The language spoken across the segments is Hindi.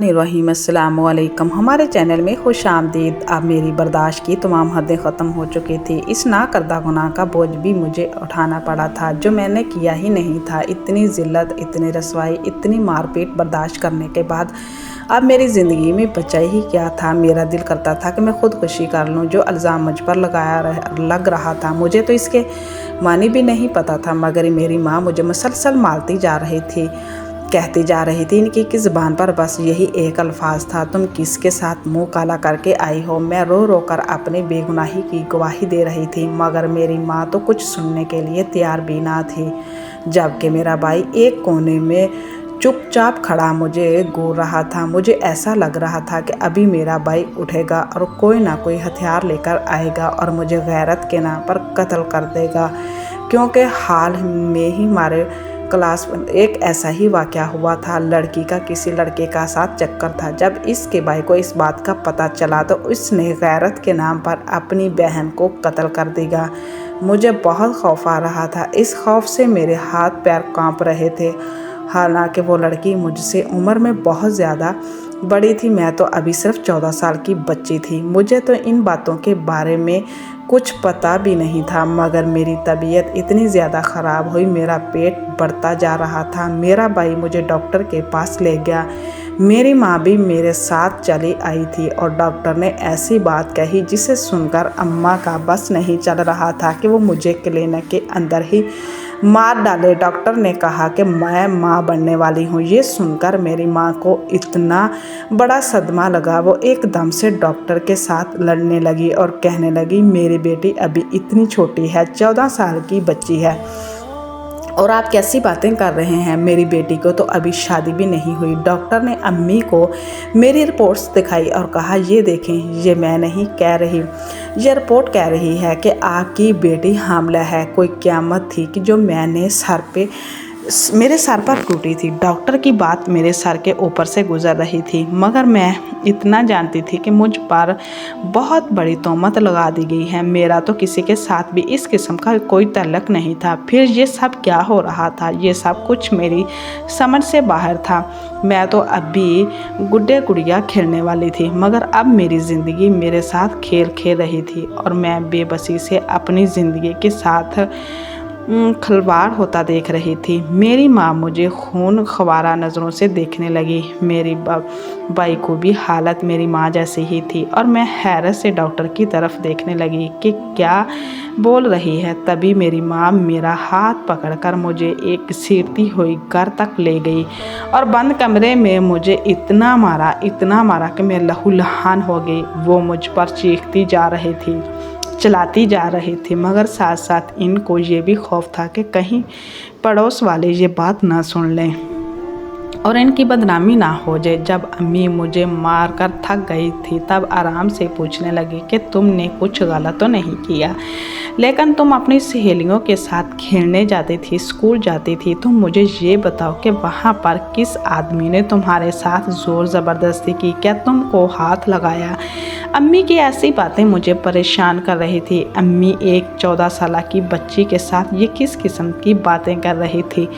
अस्सलामुअलैकुम। हमारे चैनल में खुश आमदीद। अब मेरी बर्दाश्त की तमाम हदें ख़त्म हो चुकी थी। इस ना करदा गुनाह का बोझ भी मुझे उठाना पड़ा था जो मैंने किया ही नहीं था। इतनी ज़िल्लत, इतनी रसवाई, इतनी मारपीट बर्दाश्त करने के बाद अब मेरी ज़िंदगी में बचा ही क्या था। मेरा दिल करता था कि मैं खुदकुशी कर लूँ। जो इल्ज़ाम मुझ पर लग रहा था, मुझे तो इसके मानी भी नहीं पता था, मगर मेरी माँ मुझे मुसलसल मारती जा रही थी, कहती जा रही थी। इनकी की ज़बान पर बस यही एक अल्फाज था, तुम किसके साथ मुंह काला करके आई हो। मैं रो रो कर अपनी बेगुनाही की गवाही दे रही थी, मगर मेरी माँ तो कुछ सुनने के लिए तैयार भी ना थी। जबकि मेरा भाई एक कोने में चुपचाप खड़ा मुझे घूर रहा था। मुझे ऐसा लग रहा था कि अभी मेरा भाई उठेगा और कोई ना कोई हथियार लेकर आएगा और मुझे गैरत के नाम पर कत्ल कर देगा। क्योंकि हाल में ही हमारे क्लास में एक ऐसा ही वाक़या हुआ था। लड़की का किसी लड़के का साथ चक्कर था। जब इसके भाई को इस बात का पता चला तो उसने गैरत के नाम पर अपनी बहन को कत्ल कर देगा। मुझे बहुत खौफ आ रहा था। इस खौफ से मेरे हाथ पैर कांप रहे थे। हालांकि वो लड़की मुझसे उम्र में बहुत ज़्यादा बड़ी थी, मैं तो अभी सिर्फ 14 साल की बच्ची थी। मुझे तो इन बातों के बारे में कुछ पता भी नहीं था, मगर मेरी तबीयत इतनी ज़्यादा ख़राब हुई, मेरा पेट बढ़ता जा रहा था। मेरा भाई मुझे डॉक्टर के पास ले गया। मेरी माँ भी मेरे साथ चली आई थी और डॉक्टर ने ऐसी बात कही जिसे सुनकर अम्मा का बस नहीं चल रहा था कि वो मुझे क्लिनिक के अंदर ही मार डाले। डॉक्टर ने कहा कि मैं माँ बनने वाली हूँ। ये सुनकर मेरी माँ को इतना बड़ा सदमा लगा। वो एकदम से डॉक्टर के साथ लड़ने लगी और कहने लगी, मेरी बेटी अभी इतनी छोटी है, 14 साल की बच्ची है और आप कैसी बातें कर रहे हैं। मेरी बेटी को तो अभी शादी भी नहीं हुई। डॉक्टर ने अम्मी को मेरी रिपोर्ट्स दिखाई और कहा, ये देखें, ये मैं नहीं कह रही, ये रिपोर्ट कह रही है कि आपकी बेटी हामिला है। कोई क़यामत थी कि जो मेरे सर पर टूटी थी। डॉक्टर की बात मेरे सर के ऊपर से गुजर रही थी, मगर मैं इतना जानती थी कि मुझ पर बहुत बड़ी तोहमत लगा दी गई है। मेरा तो किसी के साथ भी इस किस्म का कोई तल्लक नहीं था। फिर ये सब क्या हो रहा था, ये सब कुछ मेरी समझ से बाहर था। मैं तो अभी गुड्डे गुड़िया खेलने वाली थी, मगर अब मेरी ज़िंदगी मेरे साथ खेल खेल रही थी और मैं बेबसी से अपनी ज़िंदगी के साथ खिलवाड़ होता देख रही थी। मेरी माँ मुझे खून ख़वारा नज़रों से देखने लगी। मेरी बाई को भी हालत मेरी माँ जैसी ही थी और मैं हैरत से डॉक्टर की तरफ देखने लगी कि क्या बोल रही है। तभी मेरी माँ मेरा हाथ पकड़कर मुझे एक सीढ़ती हुई घर तक ले गई और बंद कमरे में मुझे इतना मारा कि मैं लहूलुहान हो गई। वो मुझ पर चीखती जा रही थी, चलाती जा रही थी, मगर साथ साथ इनको ये भी खौफ था कि कहीं पड़ोस वाले ये बात ना सुन लें और इनकी बदनामी ना हो जाए। जब अम्मी मुझे मार कर थक गई थी तब आराम से पूछने लगी कि तुमने कुछ गलत तो नहीं किया, लेकिन तुम अपनी सहेलियों के साथ खेलने जाती थी, स्कूल जाती थी, तुम मुझे ये बताओ कि वहाँ पर किस आदमी ने तुम्हारे साथ ज़ोर ज़बरदस्ती की, क्या तुमको हाथ लगाया। अम्मी की ऐसी बातें मुझे परेशान कर रही थी। अम्मी एक 14 साल की बच्ची के साथ ये किस किस्म की बातें कर रही थी,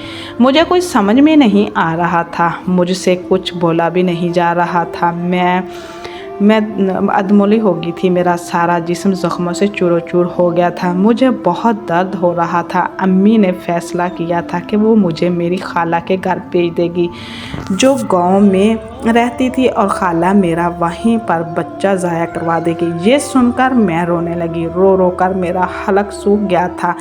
मुझे कुछ समझ में नहीं आ रहा था। मुझसे कुछ बोला भी नहीं जा रहा था। मैं अधमोली हो गई थी। मेरा सारा जिस्म ज़ख्मों से चूरो चूर हो गया था। मुझे बहुत दर्द हो रहा था। अम्मी ने फैसला किया था कि वो मुझे मेरी खाला के घर भेज देगी जो गांव में रहती थी और खाला मेरा वहीं पर बच्चा ज़ाया करवा देगी। ये सुनकर मैं रोने लगी। रो रो कर मेरा हलक सूख गया था।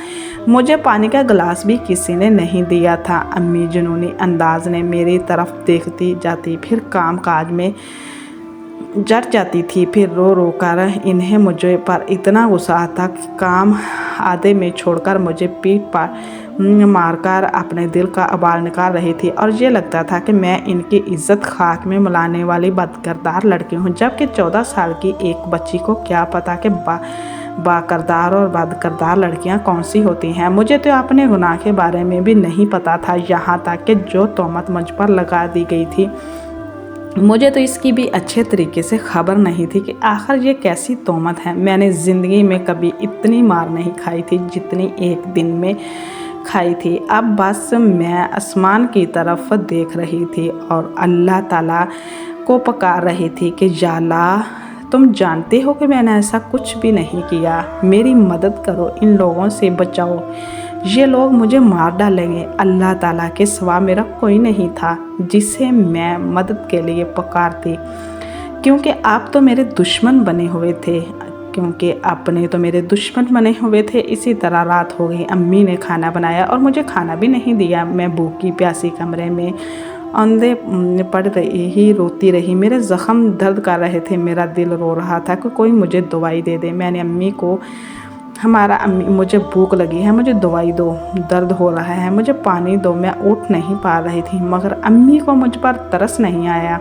मुझे पानी का गिलास भी किसी ने नहीं दिया था। अम्मी जुनूनी अंदाज ने मेरी तरफ देखती जाती, फिर काम काज में जट जाती थी। फिर रो रो कर इन्हें मुझे पर इतना गुस्सा आता कि काम आधे में छोड़कर मुझे पीठ पर मारकर अपने दिल का अबाल निकाल रही थी और ये लगता था कि मैं इनकी इज्जत खाक में मिलाने वाली बदकिरदार लड़की हूँ। जबकि 14 साल की एक बच्ची को क्या पता कि बाकिरदार और बदकिरदार लड़कियाँ कौन सी होती हैं। मुझे तो अपने गुनाह के बारे में भी नहीं पता था, यहाँ तक कि जो तोहमत मुझ पर लगा दी गई थी मुझे तो इसकी भी अच्छे तरीके से खबर नहीं थी कि आखिर ये कैसी तोहमत है। मैंने ज़िंदगी में कभी इतनी मार नहीं खाई थी जितनी एक दिन में खाई थी। अब बस मैं आसमान की तरफ देख रही थी और अल्लाह ताला को पुकार रही थी कि या अल्लाह, तुम जानते हो कि मैंने ऐसा कुछ भी नहीं किया, मेरी मदद करो, इन लोगों से बचाओ, ये लोग मुझे मार डालेंगे। अल्लाह ताला के सिवा मेरा कोई नहीं था जिसे मैं मदद के लिए पुकारती, क्योंकि आप तो मेरे दुश्मन बने हुए थे, क्योंकि आपने तो मेरे दुश्मन बने हुए थे। इसी तरह रात हो गई, अम्मी ने खाना बनाया और मुझे खाना भी नहीं दिया। मैं भूखी प्यासी कमरे में अंधे पड़ रही ही रोती रही। मेरे ज़ख़म दर्द कर रहे थे, मेरा दिल रो रहा था कि कोई मुझे दवाई दे दे। मैंने अम्मी को अम्मी, मुझे भूख लगी है, मुझे दवाई दो, दर्द हो रहा है, मुझे पानी दो। मैं उठ नहीं पा रही थी, मगर अम्मी को मुझ पर तरस नहीं आया,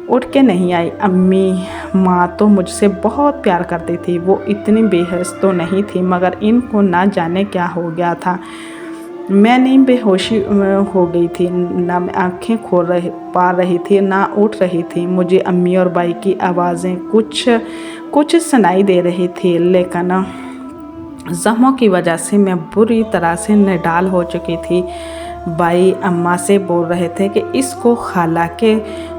उठ के नहीं आई। अम्मी माँ तो मुझसे बहुत प्यार करती थी, वो इतनी बेहस तो नहीं थी, मगर इनको ना जाने क्या हो गया था। मैं नींद बेहोशी हो गई थी, ना मैं आँखें खोल पा रही थी, ना उठ रही थी। मुझे अम्मी और बाई की आवाज़ें कुछ सुनाई दे रही थी, लेकिन ज़ख्मों की वजह से मैं बुरी तरह से निडाल हो चुकी थी। बाई अम्मा से बोल रहे थे कि इसको खाला के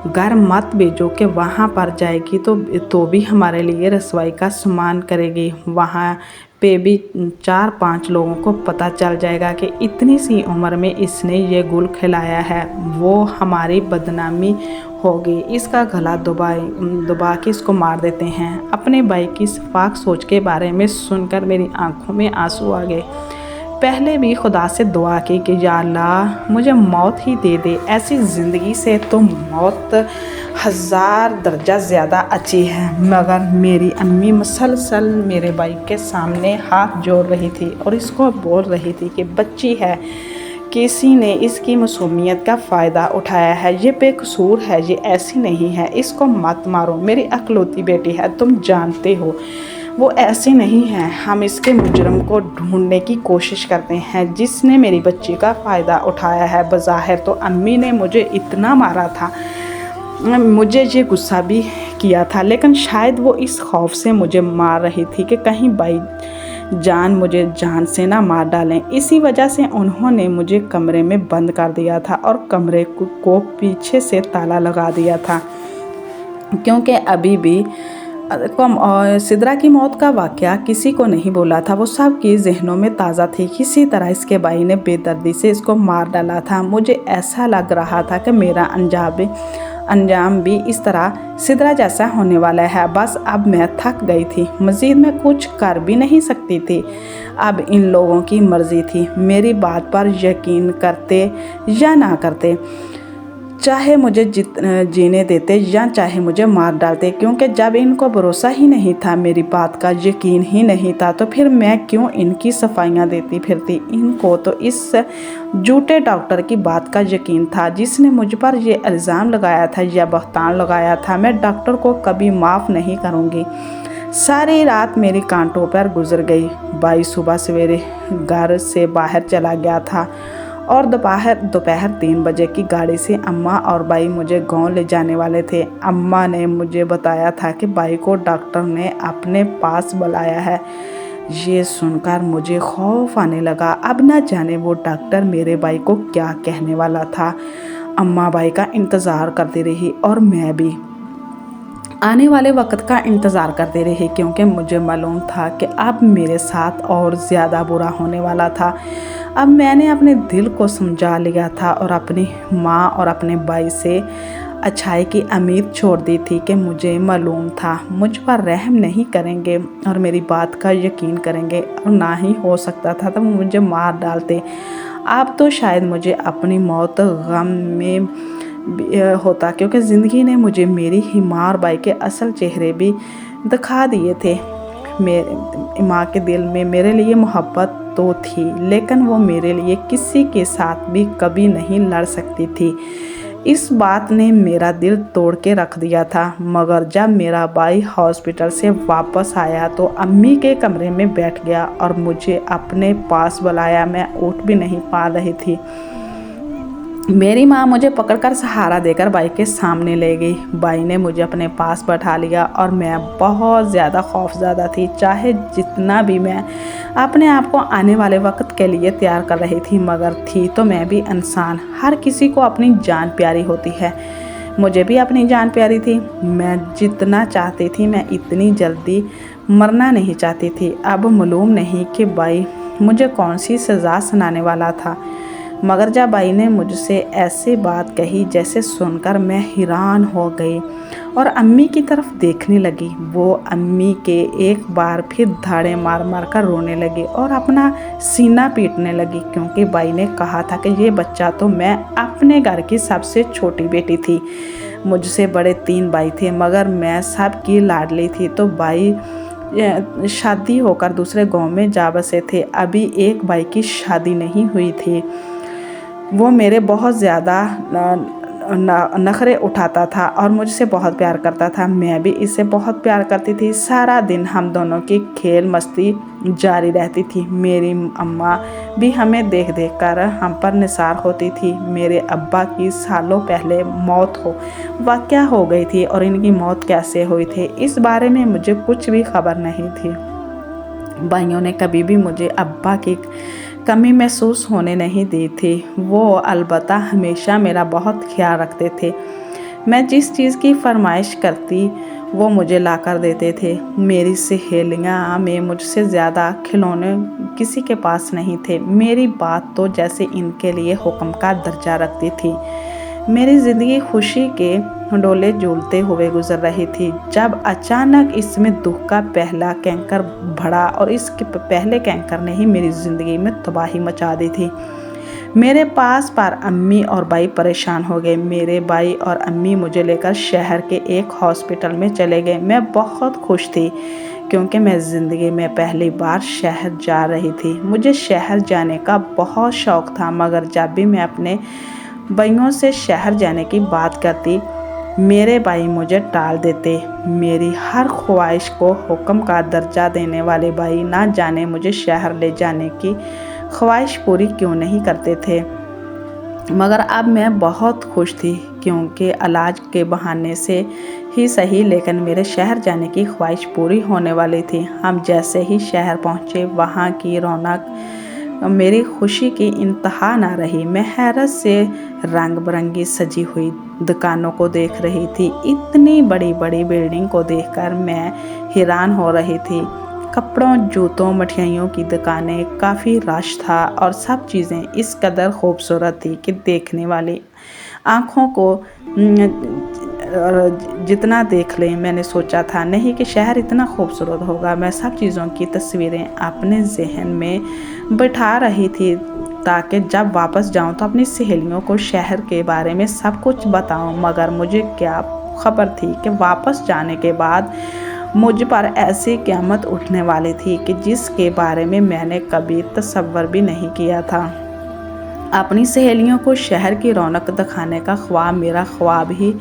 घर मत भेजो, कि वहाँ पर जाएगी तो भी हमारे लिए रसवाई का सामान करेगी। वहाँ पे भी 4-5 लोगों को पता चल जाएगा कि इतनी सी उम्र में इसने ये गुल खिलाया है, वो हमारी बदनामी होगी। इसका गला दबा के इसको मार देते हैं। अपने भाई की शफाक सोच के बारे में सुनकर मेरी आंखों में आंसू आ गए। पहले भी खुदा से दुआ की कि या अल्लाह, मुझे मौत ही दे दे, ऐसी ज़िंदगी से तो मौत 1000 दर्जा ज़्यादा अच्छी है। मगर मेरी अम्मी मुसलसल मेरे भाई के सामने हाथ जोड़ रही थी और इसको बोल रही थी कि बच्ची है, किसी ने इसकी मासूमियत का फ़ायदा उठाया है, ये बेकसूर है, ये ऐसी नहीं है, इसको मत मारो, मेरी अकलौती बेटी है, तुम जानते हो वो ऐसी नहीं है। हम इसके मुजरम को ढूंढने की कोशिश करते हैं जिसने मेरी बच्ची का फ़ायदा उठाया है। बज़ाहिर तो अम्मी ने मुझे इतना मारा था, मुझे ये गुस्सा भी किया था, लेकिन शायद वो इस खौफ से मुझे मार रही थी कि कहीं भाई जान मुझे जान से ना मार डालें। इसी वजह से उन्होंने मुझे कमरे में बंद कर दिया था और कमरे को पीछे से ताला लगा दिया था, क्योंकि अभी भी सिद्रा की मौत का वाक़या किसी को नहीं बोला था, वो सब के जहनों में ताज़ा थी। किसी तरह इसके भाई ने बेदर्दी से इसको मार डाला था। मुझे ऐसा लग रहा था कि मेरा अंजाम भी इस तरह सिद्रा जैसा होने वाला है। बस अब मैं थक गई थी, मज़ीद मैं कुछ कर भी नहीं सकती थी। अब इन लोगों की मर्ज़ी थी, मेरी बात पर यकीन करते या ना करते, चाहे मुझे जीने देते या चाहे मुझे मार डालते, क्योंकि जब इनको भरोसा ही नहीं था, मेरी बात का यकीन ही नहीं था, तो फिर मैं क्यों इनकी सफाइयाँ देती फिरती। इनको तो इस झूठे डॉक्टर की बात का यकीन था जिसने मुझ पर यह इल्ज़ाम लगाया था या बहतान लगाया था। मैं डॉक्टर को कभी माफ़ नहीं करूँगी। सारी रात मेरी कांटों पर गुजर गई। भाई सुबह सवेरे घर से बाहर चला गया था और दोपहर 3 बजे की गाड़ी से अम्मा और भाई मुझे गांव ले जाने वाले थे। अम्मा ने मुझे बताया था कि भाई को डॉक्टर ने अपने पास बुलाया है। ये सुनकर मुझे खौफ आने लगा। अब न जाने वो डॉक्टर मेरे भाई को क्या कहने वाला था। अम्मा भाई का इंतज़ार करती रही और मैं भी आने वाले वक्त का इंतज़ार करते रहे, क्योंकि मुझे मालूम था कि अब मेरे साथ और ज़्यादा बुरा होने वाला था। अब मैंने अपने दिल को समझा लिया था और अपनी माँ और अपने भाई से अच्छाई की उम्मीद छोड़ दी थी कि मुझे मालूम था मुझ पर रहम नहीं करेंगे और मेरी बात का यकीन करेंगे, और ना ही हो सकता था तो मुझे मार डालते। अब तो शायद मुझे अपनी मौत गम में होता, क्योंकि ज़िंदगी ने मुझे मेरी ही माँ और भाई के असल चेहरे भी दिखा दिए थे। मेरे माँ के दिल में मेरे लिए मोहब्बत तो थी, लेकिन वो मेरे लिए किसी के साथ भी कभी नहीं लड़ सकती थी। इस बात ने मेरा दिल तोड़ के रख दिया था। मगर जब मेरा भाई हॉस्पिटल से वापस आया तो अम्मी के कमरे में बैठ गया और मुझे अपने पास बुलाया। मैं उठ भी नहीं पा रही थी। मेरी माँ मुझे पकड़कर सहारा देकर भाई के सामने ले गई। भाई ने मुझे अपने पास बैठा लिया और मैं बहुत ज़्यादा खौफज़दा थी। चाहे जितना भी मैं अपने आप को आने वाले वक्त के लिए तैयार कर रही थी, मगर थी तो मैं भी इंसान। हर किसी को अपनी जान प्यारी होती है। मुझे भी अपनी जान प्यारी थी। मैं जितना चाहती थी मैं इतनी जल्दी मरना नहीं चाहती थी। अब मालूम नहीं कि भाई मुझे कौन सी सज़ा सुनाने वाला था, मगर जब भाई ने मुझसे ऐसी बात कही जैसे सुनकर मैं हैरान हो गई और अम्मी की तरफ देखने लगी। वो अम्मी के एक बार फिर धाड़े मार मार कर रोने लगी और अपना सीना पीटने लगी, क्योंकि भाई ने कहा था कि ये बच्चा तो मैं अपने घर की सबसे छोटी बेटी थी। मुझसे बड़े 3 भाई थे, मगर मैं सबकी लाडली थी। तो भाई शादी होकर दूसरे गांव में जा बसे थे। अभी एक भाई की शादी नहीं हुई थी। वो मेरे बहुत ज़्यादा नखरे उठाता था और मुझसे बहुत प्यार करता था। मैं भी इससे बहुत प्यार करती थी। सारा दिन हम दोनों की खेल मस्ती जारी रहती थी। मेरी अम्मा भी हमें देख देख कर हम पर निसार होती थी। मेरे अब्बा की सालों पहले मौत वाक़या हो गई थी और इनकी मौत कैसे हुई थी इस बारे में मुझे कुछ भी खबर नहीं थी। भाइयों ने कभी भी मुझे अब्बा की कमी महसूस होने नहीं दी थी। वो अलबत्ता हमेशा मेरा बहुत ख्याल रखते थे। मैं जिस चीज़ की फरमाइश करती वो मुझे ला कर देते थे। मेरी सहेलियाँ में मुझसे ज़्यादा खिलौने किसी के पास नहीं थे। मेरी बात तो जैसे इनके लिए हुक्म का दर्जा रखती थी। मेरी ज़िंदगी खुशी के डोले झूलते हुए गुजर रही थी, जब अचानक इसमें दुख का पहला कैंकर बढ़ा और इसके पहले कैंकर ने ही मेरी ज़िंदगी में तबाही मचा दी थी। मेरे पास पर अम्मी और भाई परेशान हो गए। मेरे भाई और अम्मी मुझे लेकर शहर के एक हॉस्पिटल में चले गए। मैं बहुत खुश थी, क्योंकि मैं ज़िंदगी में पहली बार शहर जा रही थी। मुझे शहर जाने का बहुत शौक़ था, मगर जब भी मैं अपने भाइयों से शहर जाने की बात करती, मेरे भाई मुझे टाल देते। मेरी हर ख्वाहिश को हुक्म का दर्जा देने वाले भाई ना जाने मुझे शहर ले जाने की ख्वाहिश पूरी क्यों नहीं करते थे। मगर अब मैं बहुत खुश थी, क्योंकि इलाज के बहाने से ही सही, लेकिन मेरे शहर जाने की ख्वाहिश पूरी होने वाली थी। हम जैसे ही शहर पहुँचे, वहाँ की रौनक मेरी खुशी की इंतहा ना रही। मैं हैरत से रंग बिरंगी सजी हुई दुकानों को देख रही थी। इतनी बड़ी बड़ी बिल्डिंग को देखकर मैं हैरान हो रही थी। कपड़ों, जूतों, मिठाइयों की दुकानें, काफ़ी रश था और सब चीज़ें इस कदर खूबसूरत थी कि देखने वाली आँखों को जितना देख लें। मैंने सोचा था नहीं कि शहर इतना खूबसूरत होगा। मैं सब चीज़ों की तस्वीरें अपने जहन में बिठा रही थी, ताकि जब वापस जाऊं तो अपनी सहेलियों को शहर के बारे में सब कुछ बताऊं। मगर मुझे क्या खबर थी कि वापस जाने के बाद मुझ पर ऐसी क़यामत उठने वाली थी कि जिसके बारे में मैंने कभी तसव्वुर भी नहीं किया था। अपनी सहेलियों को शहर की रौनक दिखाने का ख्वाब मेरा ख्वाब ही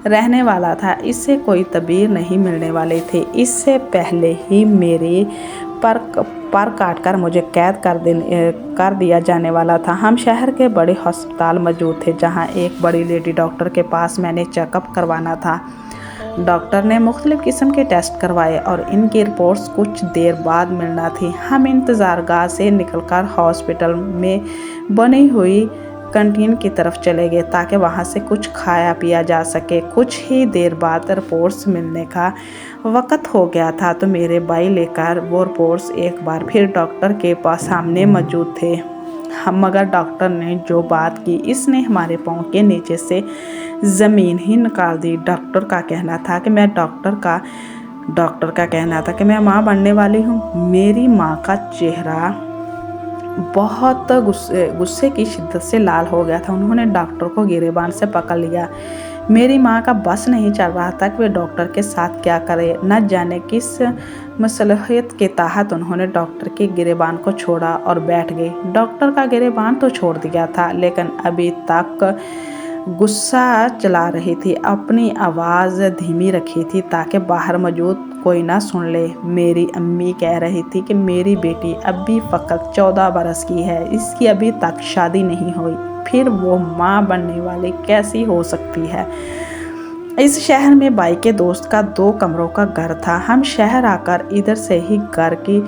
रहने वाला था। इससे कोई तबीर नहीं मिलने वाले थे। इससे पहले ही मेरे पर काट कर मुझे कैद कर दिया जाने वाला था। हम शहर के बड़े अस्पताल मौजूद थे, जहां एक बड़ी लेडी डॉक्टर के पास मैंने चेकअप करवाना था। डॉक्टर ने मुख्तलिफ़ किस्म के टेस्ट करवाए और इनकी रिपोर्ट्स कुछ देर बाद मिलना थी। हम इंतज़ारगाह से निकलकर हॉस्पिटल में बनी हुई कैंटीन की तरफ चले गए, ताकि वहां से कुछ खाया पिया जा सके। कुछ ही देर बाद रिपोर्ट्स मिलने का वक़्त हो गया था, तो मेरे भाई लेकर वो रिपोर्ट्स एक बार फिर डॉक्टर के पास सामने मौजूद थे। मगर डॉक्टर ने जो बात की, इसने हमारे पाँव के नीचे से ज़मीन ही निकाल दी। डॉक्टर का कहना था कि मैं माँ बनने वाली हूँ। मेरी माँ का चेहरा बहुत गुस्से की शिद्दत से लाल हो गया था। उन्होंने डॉक्टर को गिरेबान से पकड़ लिया। मेरी माँ का बस नहीं चल रहा था कि वे डॉक्टर के साथ क्या करे। न जाने किस मसलहत के तहत उन्होंने डॉक्टर के गिरेबान को छोड़ा और बैठ गई। डॉक्टर का गिरेबान तो छोड़ दिया था, लेकिन अभी तक गुस्सा चला रही थी। अपनी आवाज़ धीमी रखी थी ताकि बाहर मौजूद कोई ना सुन ले। मेरी अम्मी कह रही थी कि मेरी बेटी अभी फ़कत 14 बरस की है, इसकी अभी तक शादी नहीं हुई, फिर वो माँ बनने वाली कैसी हो सकती है। इस शहर में भाई के दोस्त का 2 कमरों का घर था। हम शहर आकर इधर से ही घर की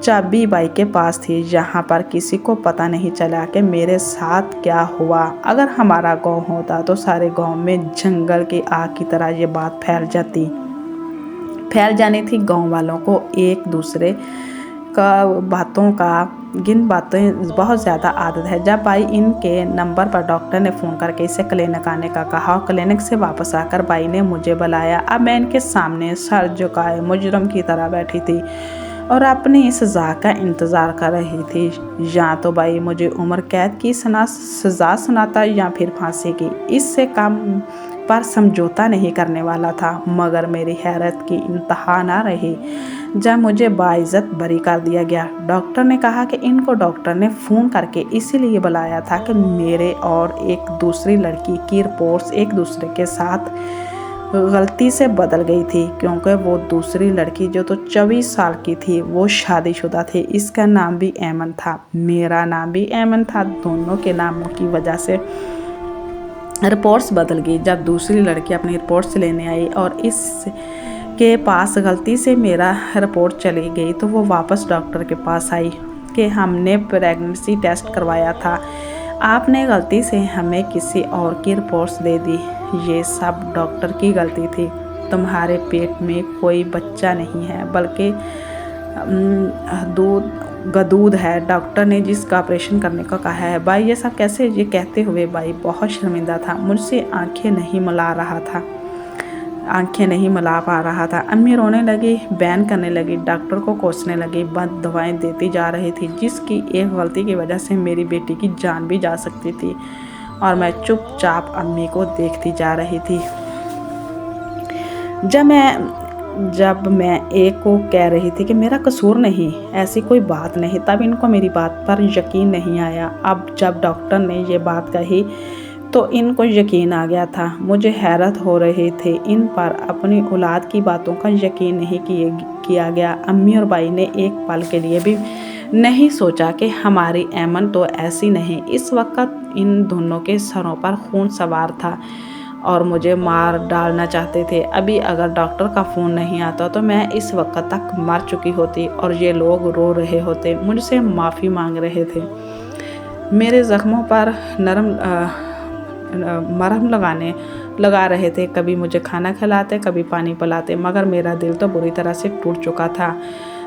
चाबी बाई के पास थी, जहाँ पर किसी को पता नहीं चला कि मेरे साथ क्या हुआ। अगर हमारा गांव होता तो सारे गांव में जंगल की आग की तरह ये बात फैल जानी थी। गांव वालों को एक दूसरे का बातों का गिन बातें बहुत ज़्यादा आदत है। जब बाई इनके नंबर पर डॉक्टर ने फ़ोन करके इसे क्लिनिक आने का कहा, क्लिनिक से वापस आकर बाई ने मुझे बुलाया। अब मैं इनके सामने सर झुकाए मुजरम की तरह बैठी थी और अपनी सज़ा का इंतज़ार कर रही थी। या तो बाई मुझे उम्र कैद की सज़ा सुनाता या फिर फांसी की, इससे कम पर समझौता नहीं करने वाला था। मगर मेरी हैरत की इंतहा ना रही जब मुझे बाइज्जत बरी कर दिया गया। डॉक्टर ने कहा कि इनको डॉक्टर ने फ़ोन करके इसीलिए बुलाया था कि मेरे और एक दूसरी लड़की की रिपोर्ट्स एक दूसरे के साथ गलती से बदल गई थी, क्योंकि वो दूसरी लड़की जो तो 24 साल की थी वो शादीशुदा थी। इसका नाम भी ऐमन था, मेरा नाम भी ऐमन था। दोनों के नामों की वजह से रिपोर्ट्स बदल गई। जब दूसरी लड़की अपनी रिपोर्ट्स लेने आई और इसके पास गलती से मेरा रिपोर्ट चली गई तो वो वापस डॉक्टर के पास आई कि हमने प्रेगनेंसी टेस्ट करवाया था, आपने गलती से हमें किसी और की रिपोर्ट्स दे दी। ये सब डॉक्टर की गलती थी। तुम्हारे पेट में कोई बच्चा नहीं है बल्कि गदूद है। डॉक्टर ने जिसका ऑपरेशन करने को कहा है। बाई ये सब कैसे? ये कहते हुए बाई बहुत शर्मिंदा था। मुझसे आंखें नहीं मिला पा रहा था। अम्मी रोने लगी, बैन करने लगी, डॉक्टर को कोसने लगी, बद दवाएं देती जा रही थी, जिसकी एक गलती की वजह से मेरी बेटी की जान भी जा सकती थी। और मैं चुपचाप अम्मी को देखती जा रही थी। जब मैं एक को कह रही थी कि मेरा कसूर नहीं, ऐसी कोई बात नहीं, तब इनको मेरी बात पर यकीन नहीं आया। अब जब डॉक्टर ने ये बात कही तो इनको यकीन आ गया था। मुझे हैरत हो रही थी, इन पर अपनी औलाद की बातों का यकीन नहीं किया गया। अम्मी और बाई ने एक पल के लिए भी नहीं सोचा कि हमारी ऐमन तो ऐसी नहीं। इस वक्त इन दोनों के सरों पर खून सवार था और मुझे मार डालना चाहते थे। अभी अगर डॉक्टर का फ़ोन नहीं आता तो मैं इस वक्त तक मर चुकी होती और ये लोग रो रहे होते, मुझसे माफ़ी मांग रहे थे, मेरे ज़ख्मों पर मरहम लगा रहे थे। कभी मुझे खाना खिलाते, कभी पानी पिलाते, मगर मेरा दिल तो बुरी तरह से टूट चुका था।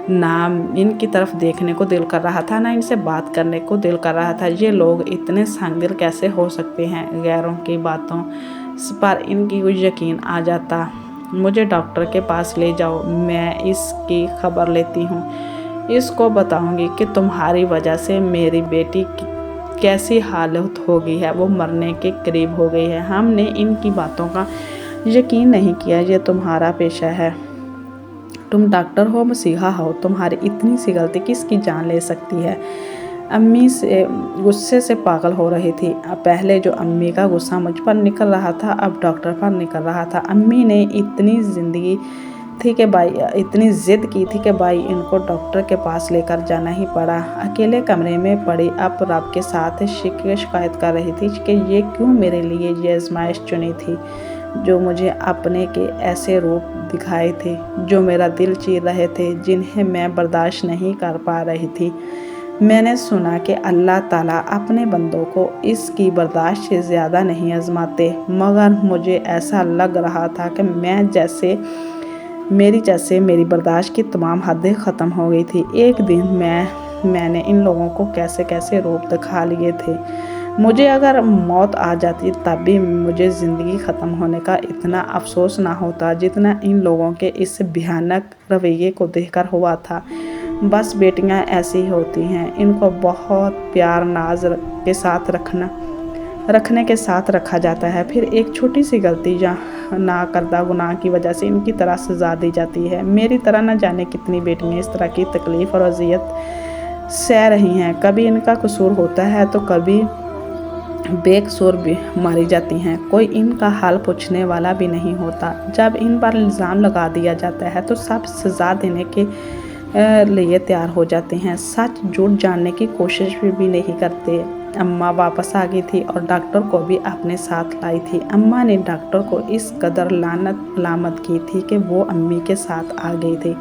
ना इनकी तरफ देखने को दिल कर रहा था, ना इनसे बात करने को दिल कर रहा था। ये लोग इतने संगदिल कैसे हो सकते हैं? गैरों की बातों पर इनकी कोई यकीन आ जाता। मुझे डॉक्टर के पास ले जाओ, मैं इसकी खबर लेती हूँ, इसको बताऊँगी कि तुम्हारी वजह से मेरी बेटी की कैसी हालत हो गई है, वो मरने के करीब हो गई है। हमने इनकी बातों का यकीन नहीं किया। ये तुम्हारा पेशा है, तुम डॉक्टर हो, मसीहा हो, तुम्हारी इतनी सी गलती किसकी जान ले सकती है? अम्मी से गुस्से से पागल हो रही थी। अब पहले जो अम्मी का गुस्सा मुझ पर निकल रहा था, अब डॉक्टर पर निकल रहा था। अम्मी ने इतनी ज़िद की थी कि भाई इनको डॉक्टर के पास लेकर जाना ही पड़ा। अकेले कमरे में पड़ी अब रब के साथ शिकायत कर रही थी कि ये क्यों मेरे लिए ये आजमाइश चुनी थी, जो मुझे अपने के ऐसे रूप दिखाए थे, जो मेरा दिल चीर रहे थे, जिन्हें मैं बर्दाश्त नहीं कर पा रही थी। मैंने सुना कि अल्लाह ताला अपने बंदों को इसकी बर्दाश्त से ज़्यादा नहीं आजमाते, मगर मुझे ऐसा लग रहा था कि मेरी बर्दाश्त की तमाम हदें ख़त्म हो गई थी। एक दिन मैंने इन लोगों को कैसे कैसे रूप दिखा लिए थे। मुझे अगर मौत आ जाती तब भी मुझे ज़िंदगी ख़त्म होने का इतना अफसोस ना होता जितना इन लोगों के इस भयानक रवैये को देखकर हुआ था। बस बेटियां ऐसी होती हैं, इनको बहुत प्यार नाज के साथ रखने के साथ रखा जाता है, फिर एक छोटी सी गलती या ना करदा गुनाह की वजह से इनकी तरह सज़ा दी जाती है। मेरी तरह न जाने कितनी बेटियां इस तरह की तकलीफ़ और अजियत सह रही हैं। कभी इनका कसूर होता है तो कभी बेकसूर भी मारी जाती हैं। कोई इनका हाल पूछने वाला भी नहीं होता। जब इन पर इल्ज़ाम लगा दिया जाता है तो सब सज़ा देने के लिए तैयार हो जाते हैं, सच झूठ जानने की कोशिश भी नहीं करते। अम्मा वापस आ गई थी और डॉक्टर को भी अपने साथ लाई थी। अम्मा ने डॉक्टर को इस कदर लानत की थी कि वो अम्मी के साथ आ गई थी।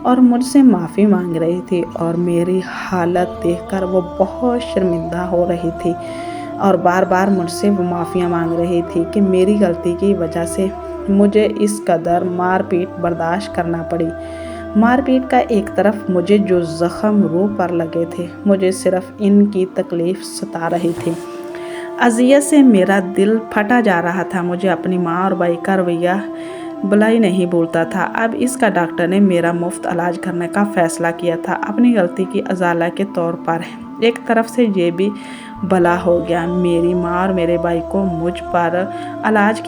और मुझसे माफ़ी मांग रही थी और मेरी हालत देखकर वो बहुत शर्मिंदा हो रही थी और बार बार मुझसे वो माफ़ियाँ मांग रही थी कि मेरी गलती की वजह से मुझे इस कदर मारपीट बर्दाश्त करना पड़ी। मारपीट का एक तरफ मुझे जो ज़ख्म रूह पर लगे थे, मुझे सिर्फ इनकी तकलीफ़ सता रही थी। अज़ियत से मेरा दिल फटा जा रहा था। मुझे अपनी माँ और भाई का रवैया भला ही नहीं भूलता था। अब इसका डॉक्टर ने मेरा मुफ्त इलाज करने का फ़ैसला किया था, अपनी गलती की अजाला के तौर पर। एक तरफ से ये भी भला हो गया, मेरी माँ और मेरे भाई को मुझ पर इलाज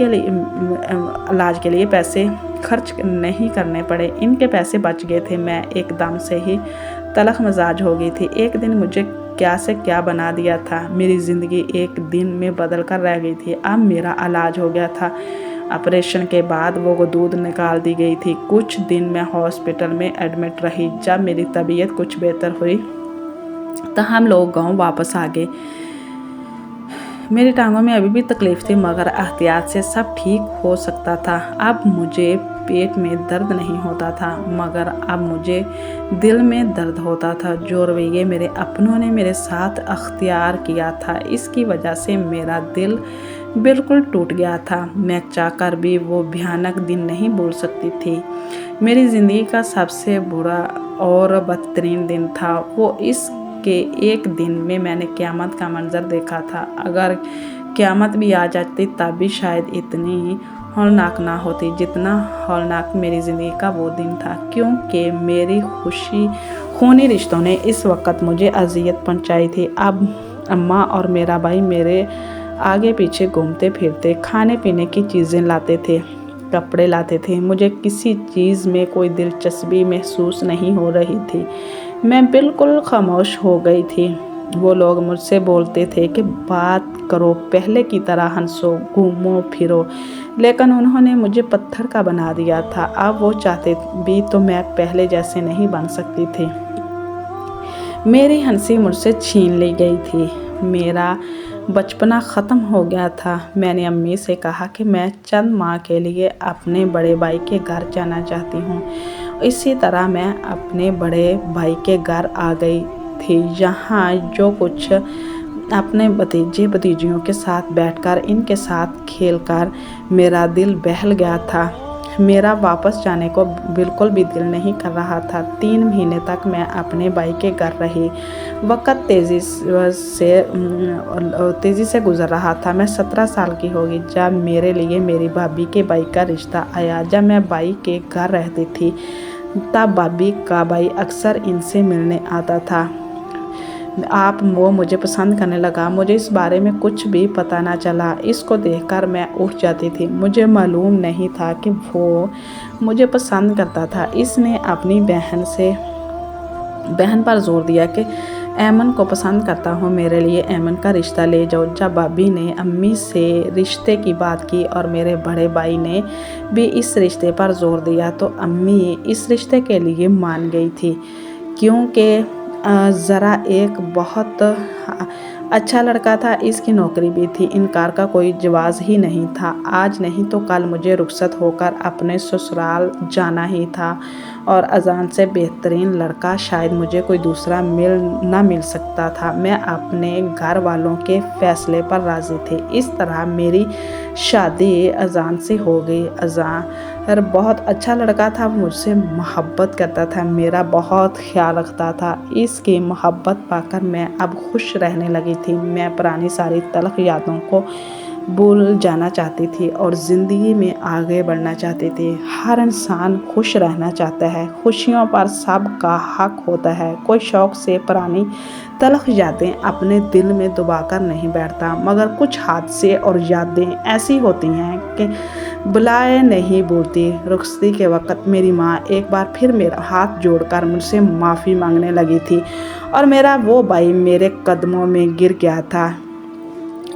के लिए पैसे खर्च नहीं करने पड़े। इनके पैसे बच गए थे। मैं एकदम से ही तलख मिजाज हो गई थी। एक दिन मुझे क्या से क्या बना दिया था। मेरी ज़िंदगी एक दिन में बदल कर रह गई थी। अब मेरा इलाज हो गया था। ऑपरेशन के बाद वो दूध निकाल दी गई थी। कुछ दिन मैं हॉस्पिटल में एडमिट रही। जब मेरी तबीयत कुछ बेहतर हुई तो हम लोग गांव वापस आ गए। मेरी टांगों में अभी भी तकलीफ़ थी, मगर एहतियात से सब ठीक हो सकता था। अब मुझे पेट में दर्द नहीं होता था, मगर अब मुझे दिल में दर्द होता था। जो रवैये मेरे अपनों ने मेरे साथ अख्तियार किया था, इसकी वजह से मेरा दिल बिल्कुल टूट गया था। मैं चाहकर भी वो भयानक दिन नहीं भूल सकती थी। मेरी ज़िंदगी का सबसे बुरा और बदतरीन दिन था वो। इसके एक दिन में मैंने क़यामत का मंजर देखा था। अगर क़यामत भी आ जाती तब भी शायद इतनी हौलनाक ना होती जितना हौलनाक मेरी ज़िंदगी का वो दिन था, क्योंकि मेरी खूनी रिश्तों ने इस वक्त मुझे अजियत पहुंचाई थी। अब अम्मा और मेरा भाई मेरे आगे पीछे घूमते फिरते खाने पीने की चीज़ें लाते थे, कपड़े लाते थे। मुझे किसी चीज़ में कोई दिलचस्पी महसूस नहीं हो रही थी। मैं बिल्कुल खामोश हो गई थी। वो लोग मुझसे बोलते थे कि बात करो, पहले की तरह हंसो, घूमो फिरो, लेकिन उन्होंने मुझे पत्थर का बना दिया था। अब वो चाहते भी तो मैं पहले जैसे नहीं बन सकती थी। मेरी हंसी मुझसे छीन ली गई थी। मेरा बचपना ख़त्म हो गया था। मैंने अम्मी से कहा कि मैं चंद माह के लिए अपने बड़े भाई के घर जाना चाहती हूँ। इसी तरह मैं अपने बड़े भाई के घर आ गई थी। यहाँ जो कुछ अपने भतीजे भतीजियों के साथ बैठकर इनके साथ खेलकर मेरा दिल बहल गया था। मेरा वापस जाने को बिल्कुल भी दिल नहीं कर रहा था। 3 महीने तक मैं अपने भाई के घर रही। वक्त तेज़ी से गुजर रहा था। मैं 17 साल की हो गई जब मेरे लिए मेरी भाभी के भाई का रिश्ता आया। जब मैं भाई के घर रहती थी तब भाभी का भाई अक्सर इनसे मिलने आता था। वो मुझे पसंद करने लगा। मुझे इस बारे में कुछ भी पता ना चला। इसको देखकर मैं उठ जाती थी। मुझे मालूम नहीं था कि वो मुझे पसंद करता था। इसने अपनी बहन पर जोर दिया कि ऐमन को पसंद करता हूँ, मेरे लिए ऐमन का रिश्ता ले जाओ। जब भाभी ने अम्मी से रिश्ते की बात की और मेरे बड़े भाई ने भी इस रिश्ते पर जोर दिया तो अम्मी इस रिश्ते के लिए मान गई थी, क्योंकि ज़रा एक बहुत अच्छा लड़का था। इसकी नौकरी भी थी। इनकार का कोई जवाब ही नहीं था। आज नहीं तो कल मुझे रुखसत होकर अपने ससुराल जाना ही था और अजान से बेहतरीन लड़का शायद मुझे कोई दूसरा मिल सकता था। मैं अपने घर वालों के फ़ैसले पर राज़ी थी। इस तरह मेरी शादी अजान से हो गई। अजान बहुत अच्छा लड़का था, मुझसे मोहब्बत करता था, मेरा बहुत ख्याल रखता था। इसकी मोहब्बत पाकर मैं अब खुश रहने लगी थी। मैं पुरानी सारी तलख यादों को भूल जाना चाहती थी और ज़िंदगी में आगे बढ़ना चाहती थी। हर इंसान खुश रहना चाहता है। खुशियों पर सबका हक होता है। कोई शौक़ से पुरानी तलख यादें अपने दिल में दबाकर नहीं बैठता, मगर कुछ हादसे और यादें ऐसी होती हैं कि बुलाए नहीं बोलती। रुखसती के वक़्त मेरी माँ एक बार फिर मेरा हाथ जोड़कर मुझसे माफ़ी मांगने लगी थी और मेरा वो भाई मेरे कदमों में गिर गया था।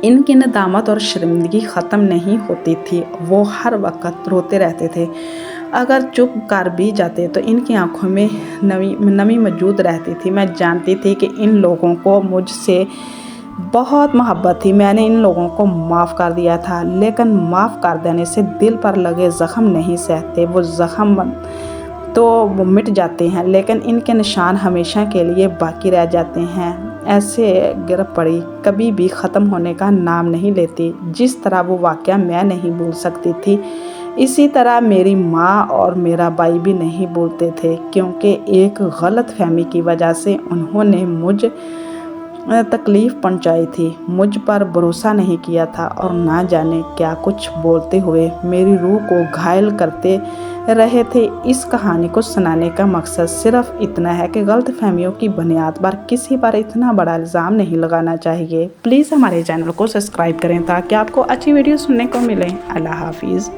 इनकी नदामत और शर्मिंदगी ख़त्म नहीं होती थी। वो हर वक्त रोते रहते थे। अगर चुप कर भी जाते तो इनकी आंखों में नमी मौजूद रहती थी। मैं जानती थी कि इन लोगों को मुझसे बहुत मोहब्बत थी। मैंने इन लोगों को माफ़ कर दिया था, लेकिन माफ़ कर देने से दिल पर लगे ज़ख्म नहीं सहते। वो ज़ख्म तो वो मिट जाते हैं, लेकिन इनके निशान हमेशा के लिए बाकी रह जाते हैं। ऐसे गिर पड़ी कभी भी ख़त्म होने का नाम नहीं लेती। जिस तरह वो वाक़या मैं नहीं भूल सकती थी, इसी तरह मेरी माँ और मेरा भाई भी नहीं भूलते थे, क्योंकि एक गलतफहमी की वजह से उन्होंने मुझ तकलीफ़ पहुंचाई थी, मुझ पर भरोसा नहीं किया था और ना जाने क्या कुछ बोलते हुए मेरी रूह को घायल करते रहे थे। इस कहानी को सुनाने का मकसद सिर्फ इतना है कि गलतफहमियों की बुनियाद पर किसी पर इतना बड़ा इल्ज़ाम नहीं लगाना चाहिए। प्लीज़ हमारे चैनल को सब्सक्राइब करें ताकि आपको अच्छी वीडियो सुनने को मिले। अल्लाह हाफिज़।